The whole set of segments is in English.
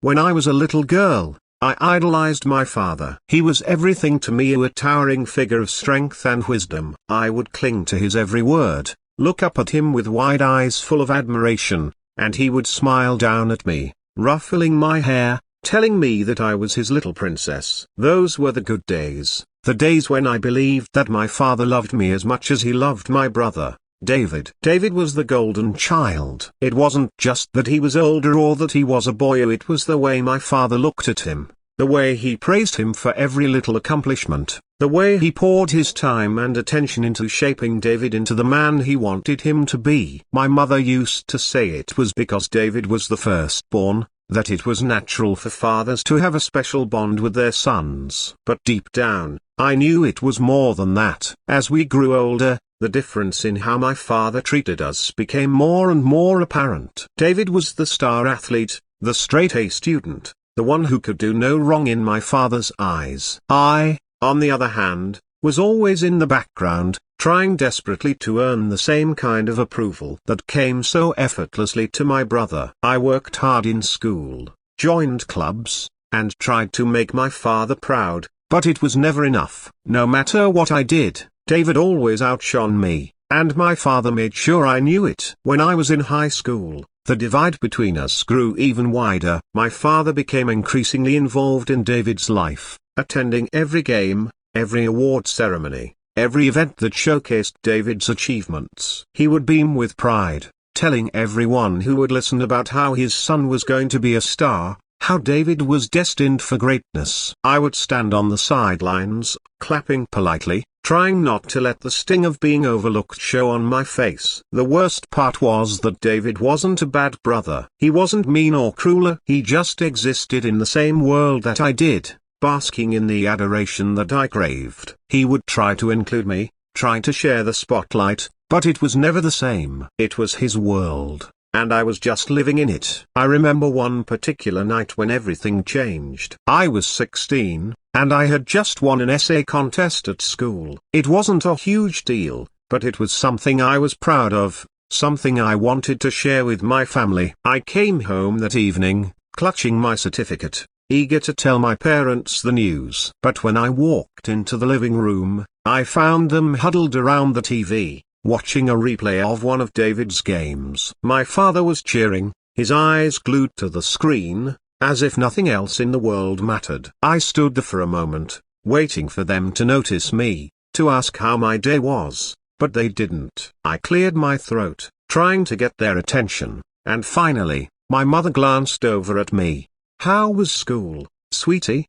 When I was a little girl, I idolized my father. He was everything to me, a towering figure of strength and wisdom. I would cling to his every word, look up at him with wide eyes full of admiration, and he would smile down at me, ruffling my hair, telling me that I was his little princess. Those were the good days, the days when I believed that my father loved me as much as he loved my brother, David. David was the golden child. It wasn't just that he was older or that he was a boy, it was the way my father looked at him, the way he praised him for every little accomplishment, the way he poured his time and attention into shaping David into the man he wanted him to be. My mother used to say it was because David was the firstborn, that it was natural for fathers to have a special bond with their sons. But deep down, I knew it was more than that. As we grew older, the difference in how my father treated us became more and more apparent. David was the star athlete, the straight-A student, the one who could do no wrong in my father's eyes. I, on the other hand, was always in the background, trying desperately to earn the same kind of approval that came so effortlessly to my brother. I worked hard in school, joined clubs, and tried to make my father proud, but it was never enough. No matter what I did, David always outshone me, and my father made sure I knew it. When I was in high school, the divide between us grew even wider. My father became increasingly involved in David's life, attending every game, every award ceremony, every event that showcased David's achievements. He would beam with pride, telling everyone who would listen about how his son was going to be a star, how David was destined for greatness. I would stand on the sidelines, clapping politely, trying not to let the sting of being overlooked show on my face. The worst part was that David wasn't a bad brother. He wasn't mean or cruel. He just existed in the same world that I did, basking in the adoration that I craved. He would try to include me, try to share the spotlight, but it was never the same. It was his world, and I was just living in it. I remember one particular night when everything changed. I was 16, and I had just won an essay contest at school. It wasn't a huge deal, but it was something I was proud of, something I wanted to share with my family. I came home that evening, clutching my certificate, eager to tell my parents the news. But when I walked into the living room, I found them huddled around the TV, watching a replay of one of David's games. My father was cheering, his eyes glued to the screen, as if nothing else in the world mattered. I stood there for a moment, waiting for them to notice me, to ask how my day was, but they didn't. I cleared my throat, trying to get their attention, and finally, my mother glanced over at me. "How was school, sweetie?"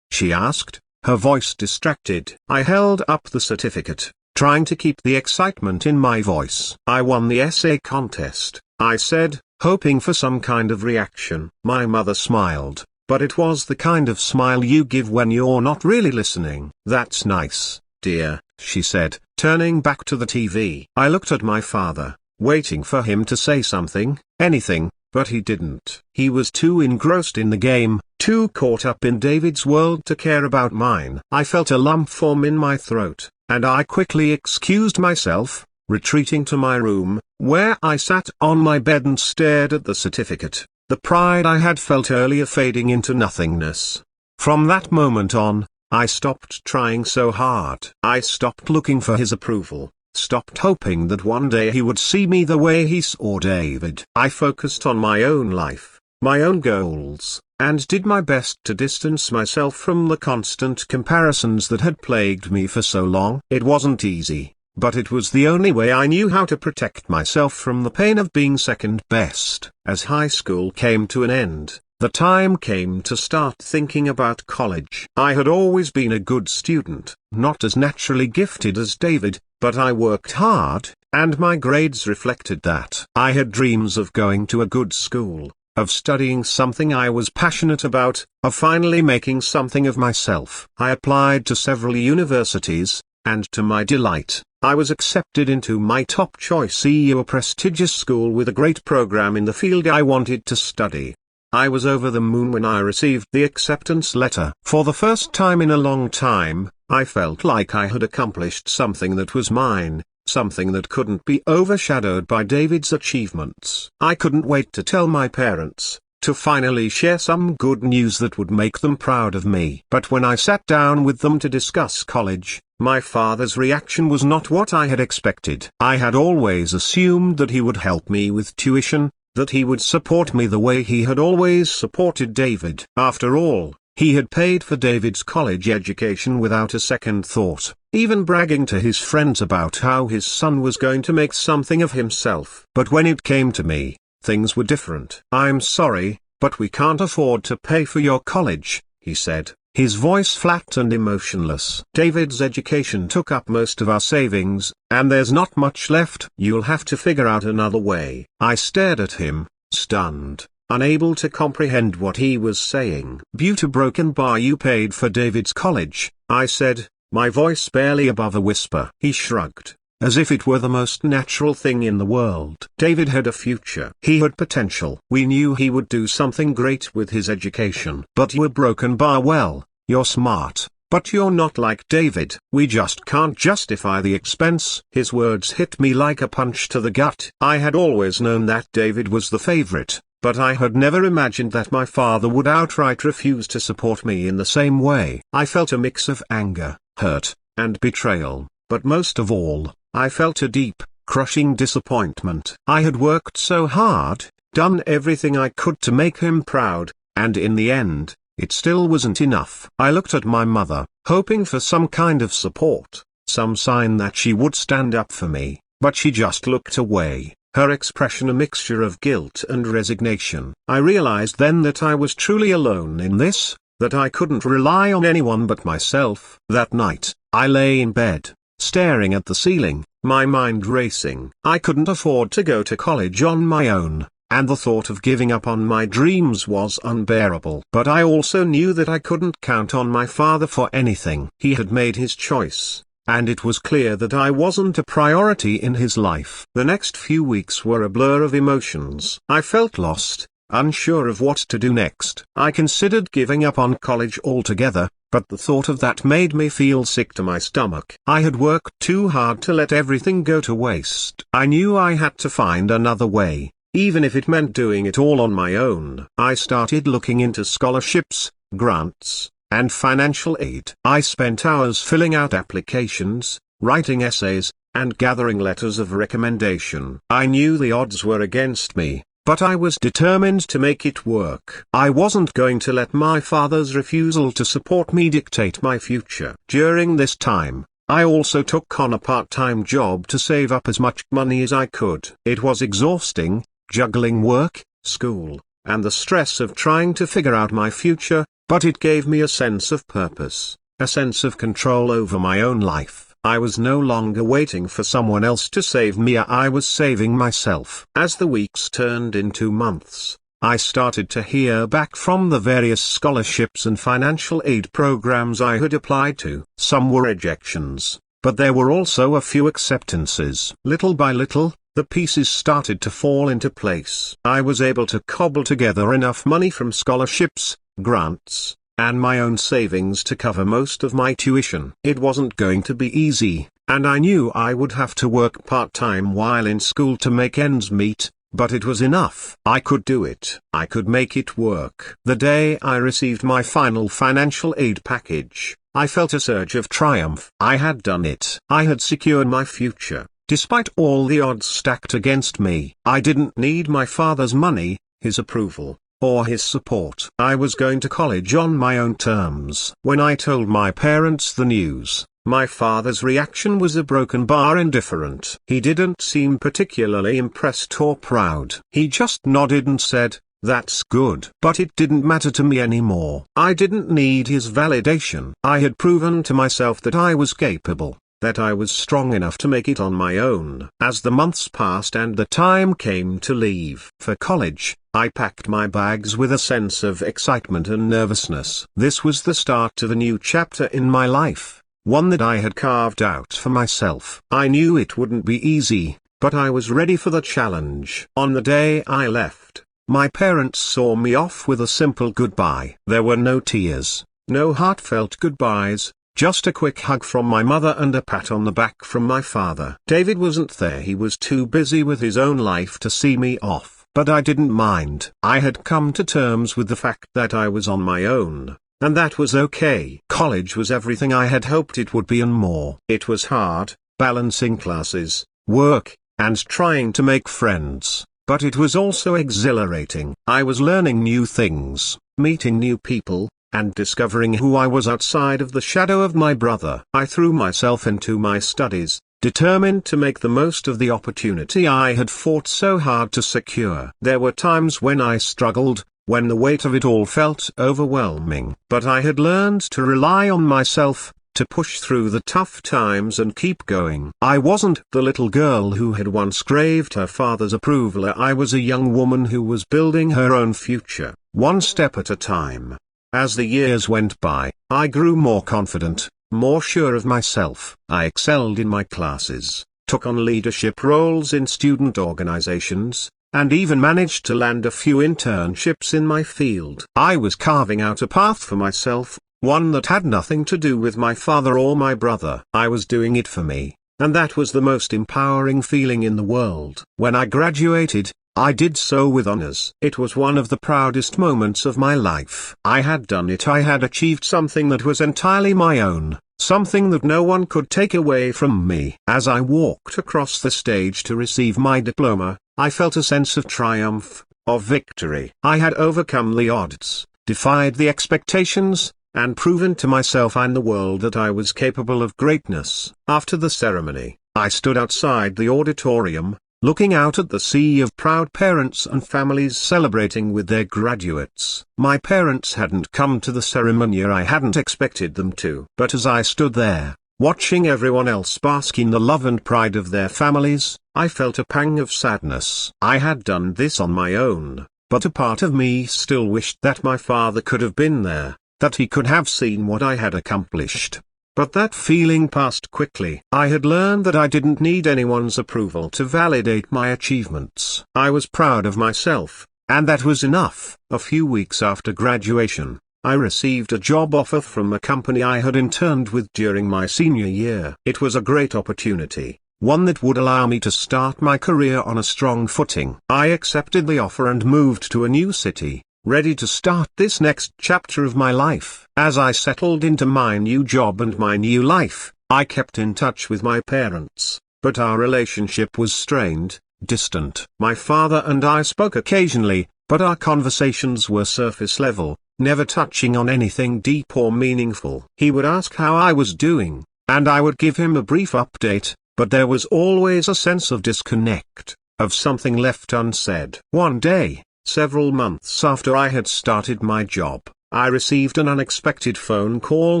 she asked, her voice distracted. I held up the certificate, trying to keep the excitement in my voice. "I won the essay contest," I said, hoping for some kind of reaction. My mother smiled, but it was the kind of smile you give when you're not really listening. "That's nice, dear," she said, turning back to the TV. I looked at my father, waiting for him to say something, anything, but he didn't. He was too engrossed in the game, too caught up in David's world to care about mine. I felt a lump form in my throat, and I quickly excused myself, retreating to my room, where I sat on my bed and stared at the certificate, the pride I had felt earlier fading into nothingness. From that moment on, I stopped trying so hard. I stopped looking for his approval, stopped hoping that one day he would see me the way he saw David. I focused on my own life, my own goals, and did my best to distance myself from the constant comparisons that had plagued me for so long. It wasn't easy, but it was the only way I knew how to protect myself from the pain of being second best. As high school came to an end, the time came to start thinking about college. I had always been a good student, not as naturally gifted as David, but I worked hard, and my grades reflected that. I had dreams of going to a good school, of studying something I was passionate about, of finally making something of myself. I applied to several universities, and to my delight, I was accepted into my top choice a prestigious school with a great program in the field I wanted to study. I was over the moon when I received the acceptance letter. For the first time in a long time, I felt like I had accomplished something that was mine, something that couldn't be overshadowed by David's achievements. I couldn't wait to tell my parents, to finally share some good news that would make them proud of me. But when I sat down with them to discuss college, my father's reaction was not what I had expected. I had always assumed that he would help me with tuition, that he would support me the way he had always supported David. After all, he had paid for David's college education without a second thought, even bragging to his friends about how his son was going to make something of himself. But when it came to me, things were different. "I'm sorry, but we can't afford to pay for your college," he said, his voice flat and emotionless. "David's education took up most of our savings, and there's not much left. You'll have to figure out another way." I stared at him, stunned, unable to comprehend what he was saying. "Beauty broken bar, you paid for David's college," I said, my voice barely above a whisper. He shrugged, as if it were the most natural thing in the world. "David had a future. He had potential. We knew he would do something great with his education. But you were broken bar. Well, you're smart, but you're not like David. We just can't justify the expense." His words hit me like a punch to the gut. I had always known that David was the favorite, but I had never imagined that my father would outright refuse to support me in the same way. I felt a mix of anger, hurt, and betrayal, but most of all, I felt a deep, crushing disappointment. I had worked so hard, done everything I could to make him proud, and in the end, it still wasn't enough. I looked at my mother, hoping for some kind of support, some sign that she would stand up for me, but she just looked away, her expression a mixture of guilt and resignation. I realized then that I was truly alone in this, that I couldn't rely on anyone but myself. That night, I lay in bed, staring at the ceiling, my mind racing. I couldn't afford to go to college on my own, and the thought of giving up on my dreams was unbearable. But I also knew that I couldn't count on my father for anything. He had made his choice, and it was clear that I wasn't a priority in his life. The next few weeks were a blur of emotions. I felt lost, unsure of what to do next. I considered giving up on college altogether, but the thought of that made me feel sick to my stomach. I had worked too hard to let everything go to waste. I knew I had to find another way, even if it meant doing it all on my own. I started looking into scholarships, grants, and financial aid. I spent hours filling out applications, writing essays, and gathering letters of recommendation. I knew the odds were against me, but I was determined to make it work. I wasn't going to let my father's refusal to support me dictate my future. During this time, I also took on a part-time job to save up as much money as I could. It was exhausting, juggling work, school, and the stress of trying to figure out my future, but it gave me a sense of purpose, a sense of control over my own life. I was no longer waiting for someone else to save me, I was saving myself. As the weeks turned into months, I started to hear back from the various scholarships and financial aid programs I had applied to. Some were rejections, but there were also a few acceptances. Little by little, the pieces started to fall into place. I was able to cobble together enough money from scholarships, grants, and my own savings to cover most of my tuition. It wasn't going to be easy, and I knew I would have to work part-time while in school to make ends meet, but it was enough. I could do it. I could make it work. The day I received my final financial aid package, I felt a surge of triumph. I had done it. I had secured my future, despite all the odds stacked against me. I didn't need my father's money, his approval, or his support. I was going to college on my own terms. When I told my parents the news, my father's reaction was a broken bar indifferent. He didn't seem particularly impressed or proud. He just nodded and said, "That's good." But it didn't matter to me anymore. I didn't need his validation. I had proven to myself that I was capable, that I was strong enough to make it on my own. As the months passed and the time came to leave for college, I packed my bags with a sense of excitement and nervousness. This was the start of a new chapter in my life, one that I had carved out for myself. I knew it wouldn't be easy, but I was ready for the challenge. On the day I left, my parents saw me off with a simple goodbye. There were no tears, no heartfelt goodbyes, just a quick hug from my mother and a pat on the back from my father. David wasn't there. He was too busy with his own life to see me off. but I didn't mind. I had come to terms with the fact that I was on my own, and that was okay. College was everything I had hoped it would be and more. It was hard, balancing classes, work, and trying to make friends, but it was also exhilarating. I was learning new things, meeting new people, and discovering who I was outside of the shadow of my brother. I threw myself into my studies, determined to make the most of the opportunity I had fought so hard to secure. There were times when I struggled, when the weight of it all felt overwhelming. But I had learned to rely on myself, to push through the tough times and keep going. I wasn't the little girl who had once craved her father's approval. I was a young woman who was building her own future, one step at a time. As the years went by, I grew more confident, more sure of myself. I excelled in my classes, took on leadership roles in student organizations, and even managed to land a few internships in my field. I was carving out a path for myself, one that had nothing to do with my father or my brother. I was doing it for me, and that was the most empowering feeling in the world. When I graduated, I did so with honors. It was one of the proudest moments of my life. I had done it. I had achieved something that was entirely my own, something that no one could take away from me. As I walked across the stage to receive my diploma, I felt a sense of triumph, of victory. I had overcome the odds, defied the expectations, and proven to myself and the world that I was capable of greatness. After the ceremony, I stood outside the auditorium, looking out at the sea of proud parents and families celebrating with their graduates. My parents hadn't come to the ceremony, or I hadn't expected them to. But as I stood there, watching everyone else bask in the love and pride of their families, I felt a pang of sadness. I had done this on my own, but a part of me still wished that my father could have been there, that he could have seen what I had accomplished. But that feeling passed quickly. I had learned that I didn't need anyone's approval to validate my achievements. I was proud of myself, and that was enough. A few weeks after graduation, I received a job offer from a company I had interned with during my senior year. It was a great opportunity, one that would allow me to start my career on a strong footing. I accepted the offer and moved to a new city, ready to start this next chapter of my life. As I settled into my new job and my new life, I kept in touch with my parents, but our relationship was strained, distant. My father and I spoke occasionally, but our conversations were surface level, never touching on anything deep or meaningful. He would ask how I was doing, and I would give him a brief update, but there was always a sense of disconnect, of something left unsaid. One day, several months after I had started my job, I received an unexpected phone call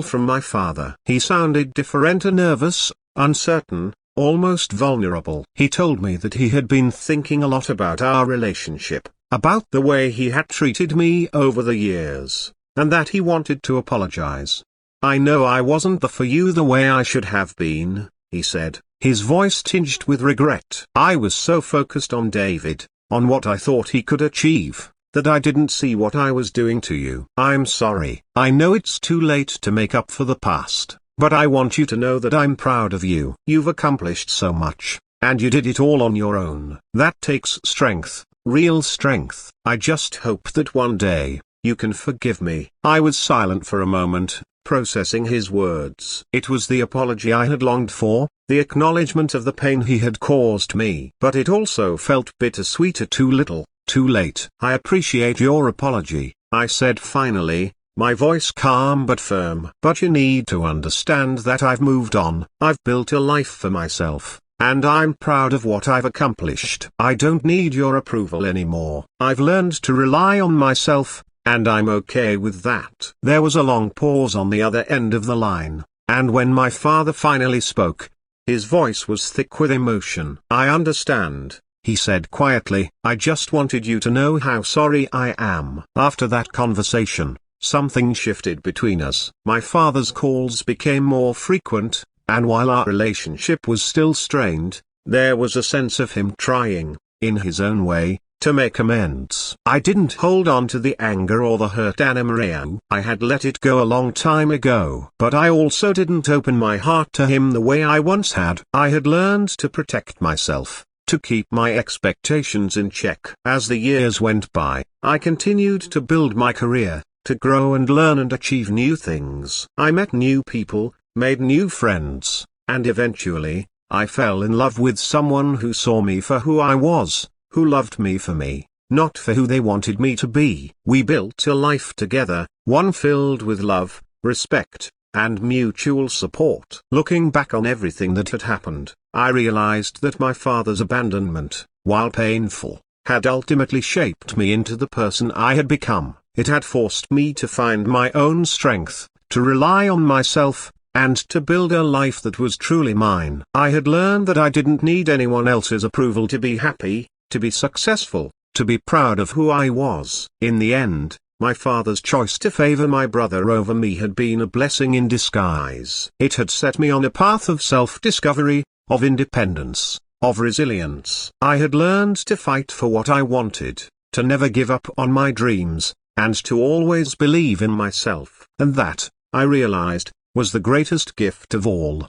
from my father. He sounded different and nervous, uncertain, almost vulnerable. He told me that he had been thinking a lot about our relationship, about the way he had treated me over the years, and that he wanted to apologize. "I know I wasn't there for you the way I should have been," he said, his voice tinged with regret. "I was so focused on David, on what I thought he could achieve, that I didn't see what I was doing to you. I'm sorry. I know it's too late to make up for the past, but I want you to know that I'm proud of you. You've accomplished so much, and you did it all on your own. That takes strength, real strength. I just hope that one day, you can forgive me." I was silent for a moment, processing his words. It was the apology I had longed for, the acknowledgement of the pain he had caused me. But it also felt bittersweet. Too little, too late. "I appreciate your apology," I said finally, my voice calm but firm. "But you need to understand that I've moved on. I've built a life for myself, and I'm proud of what I've accomplished. I don't need your approval anymore. I've learned to rely on myself, and I'm okay with that." There was a long pause on the other end of the line, and when my father finally spoke, his voice was thick with emotion. "I understand," he said quietly. "I just wanted you to know how sorry I am." After that conversation, something shifted between us. My father's calls became more frequent, and while our relationship was still strained, there was a sense of him trying, in his own way, to make amends. I didn't hold on to the anger or the hurt anymore. I had let it go a long time ago. But I also didn't open my heart to him the way I once had. I had learned to protect myself, to keep my expectations in check. As the years went by, I continued to build my career, to grow and learn and achieve new things. I met new people, made new friends, and eventually, I fell in love with someone who saw me for who I was, who loved me for me, not for who they wanted me to be. We built a life together, one filled with love, respect, and mutual support. Looking back on everything that had happened, I realized that my father's abandonment, while painful, had ultimately shaped me into the person I had become. It had forced me to find my own strength, to rely on myself, and to build a life that was truly mine. I had learned that I didn't need anyone else's approval to be happy, to be successful, to be proud of who I was. In the end, my father's choice to favor my brother over me had been a blessing in disguise. It had set me on a path of self-discovery, of independence, of resilience. I had learned to fight for what I wanted, to never give up on my dreams, and to always believe in myself. And that, I realized, was the greatest gift of all.